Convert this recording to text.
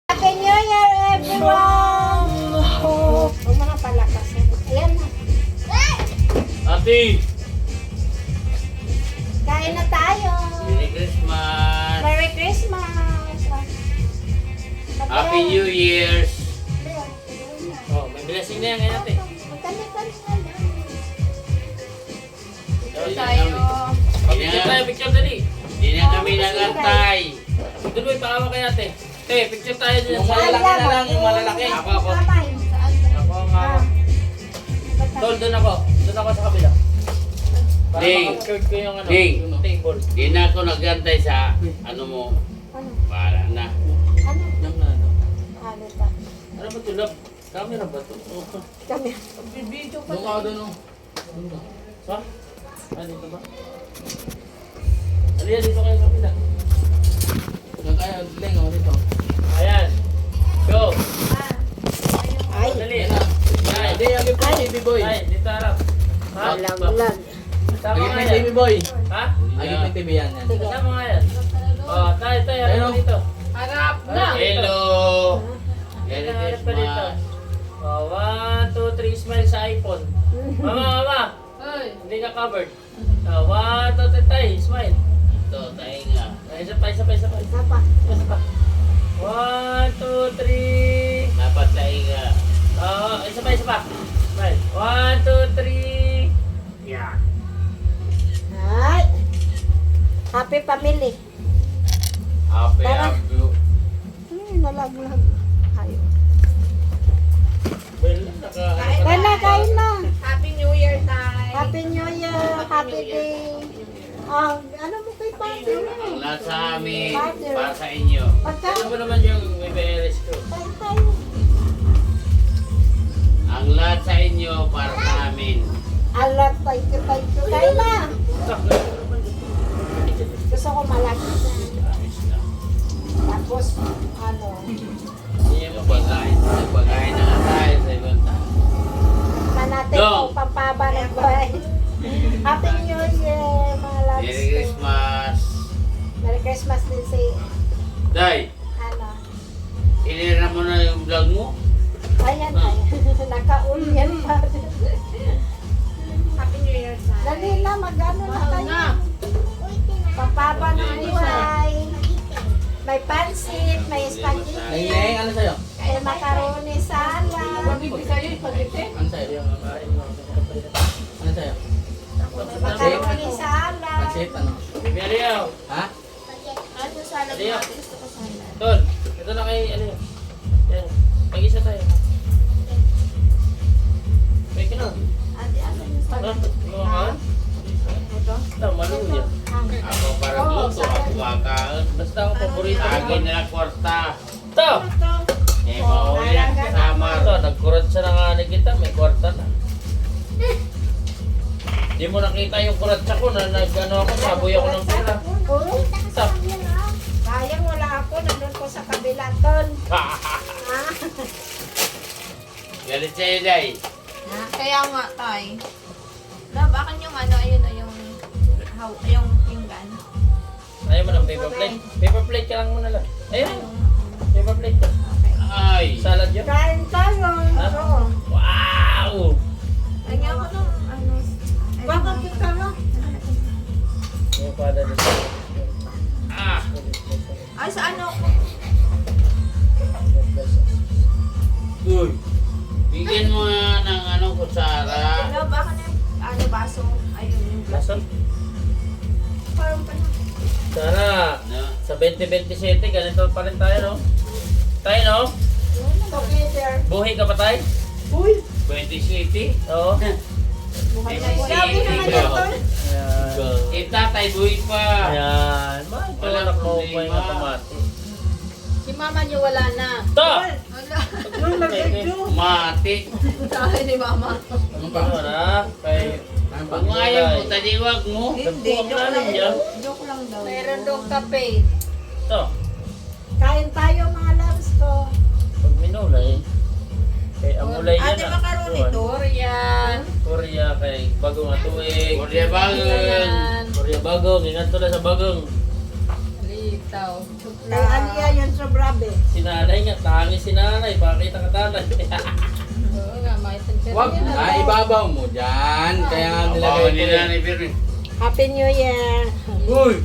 Happy New Year, everyone! Huwag mo na palakas. Ayan na. Ate! Kain na tayo. Merry Christmas! Merry Christmas! Happy New Year's! Oh, may blessing na yan ngayon ate. Picture dali. Hindi na kami nagantay. Doon mo ipakawa kay ate. Picture tayo dyan. Yung malalaki na lang, yung malalaki. Ako. Ako nga. Tol, doon ako. Doon ako sa kabila. Para makapicture ko yung yung table. Di na ako nagantay sa ano mo. Para na. Ano ba ito? Love? Camera ba ito? Kami. Video pa Doon ka doon. Sa? Dito ba? Aliyah, dito kayo sa kabila. Doon kayo, Leng, ako dito. Ayan. Go! Ay, Dali. Ayan na. Ay, Hindi, agip na baby boy. Ay, dito harap. Ha? malag. Tama Agip nga na yan. baby boy. Ha? Agip na TV yan. Sige. Tama nga yan. Oh, tayo, harap Ayun, pa oh. dito. Harap na! Hello! Merry Harap pa dito. Christmas! Oh, 1, 2, 3, smile sa iPhone. Mama! Ay! Hindi ka covered. Oh, 1, 2, 3, tayo, smile. Ito, tayo nga. Ay, isa pa. Isa pa. Isa pa. 1, 2, 3. Dapat tayo nga. Oh, isa pa. Smile. 1, 2, 3. Yeah. Ay. Happy family. Happy, Tara. happy. Nalaglag. Ayaw. Well, naka... Kain na. Happy New Year, Tay! Happy New Year. Happy day. Ano mo kay Pati? Ang lahat sa amin, Father. para sa inyo. Pagka, Ano mo naman yung may beres ko? kain tayo. Ang lahat sa inyo, para sa amin. Alat, thank you. Kain na. Gusto ko malaki. Ayos na. Tapos, ano, Nagpagkain na nga tayo sa ibang tao. manate Go. ko pampaba ng buhay. Happy New Year, mga loves. Merry Christmas! Merry Christmas din si, Day, ano, inira mo na yung vlog mo? ayan. Naka-union pa. Happy New Year, Tay! Dali na, mag-ano na tayo. na. Pampaba ng buhay. May pansit, may Leng, spaghetti, Leng, ano sa'yo? may macaroni salad, Pagkiti sa'yo, ipagkiti. Ano sa'yo? Ano sa'yo? may macaroni salad. Pansit, ano? Bibi Ariel! Ha? Ano salad Ariel! natin? Gusto ko salad. Tol! Ito na kay Ariel. Yan. Mag-isa tayo. May kinal. Ate, ano yung Ha? salad? Lumakaan? Ito? Ito, maluya. Ako para luto, ako makaon. Basta ako paborito. Lagi nila kwarta. Ito! Eh, mauwi ang kasama. Ito, nagkurot siya ng ani kita. May kwarta na. Di mo nakita yung kuratsa ko na nag-ano ako, saboy ako ng pera. Ito. Sayang wala ako, nandun ko sa kabila, Ton. Galit sa'yo, Day. Kaya nga, Tay. Love, akin yung ano, ayun na yung pinggan. Ayaw mo ng paper plate. Paper plate ka lang muna lang. Ayun. Paper plate ka. Okay. Ay, Salad yun. Kain tayo. Ha? Oo. Wow! Lagyan ko ng ano. Bakit ka na? Yung pada dito. ah, Ay, sa ano? uy. Bigyan mo nga ng ano, kutsara. Love, akin yung ano, baso. Ayun, yung Lason. parang pa na. Sana No? sa 2027 ganito pa rin tayo, no? Tayo, no? Together. Buhay ka pa tayo? Uy, 20 City. Oo. buhay na Sige, buhay. Sabi naman sige. yan, Ton. Ayan. Eh, tatay, buhay pa. Ayan. Mahal ko Walang anak mo problema. buhay nga pamati. Si mama niyo wala na. Ito! Wala. Yung nag-video. Mati. Sabi ni mama. Ano pa? Ano na? Kay... Ano pa? Pag mo ayaw mo, taliwag mo. Hindi, Nagbuwang joke lalim lang. yan. Joke lang daw. Meron daw kape. Ito. Kain tayo, mga loves ko. Pag minulay. Kay amulay yan. Ate, macaroni, Dorian. Korea kay bagong atuig. Korea bangon. Yan. Korea bagong. Ingat to na sa bagong. Litaw. Kay Ania yan sa brabe. Si nanay nga, tangi si nanay. Pakita ka tatay. Oo nga, may tempera Wag, yan. ibabaw mo dyan. Kaya Bawa nilagay ko ni yun. Nanay Pirmi. Happy New Year. Uy!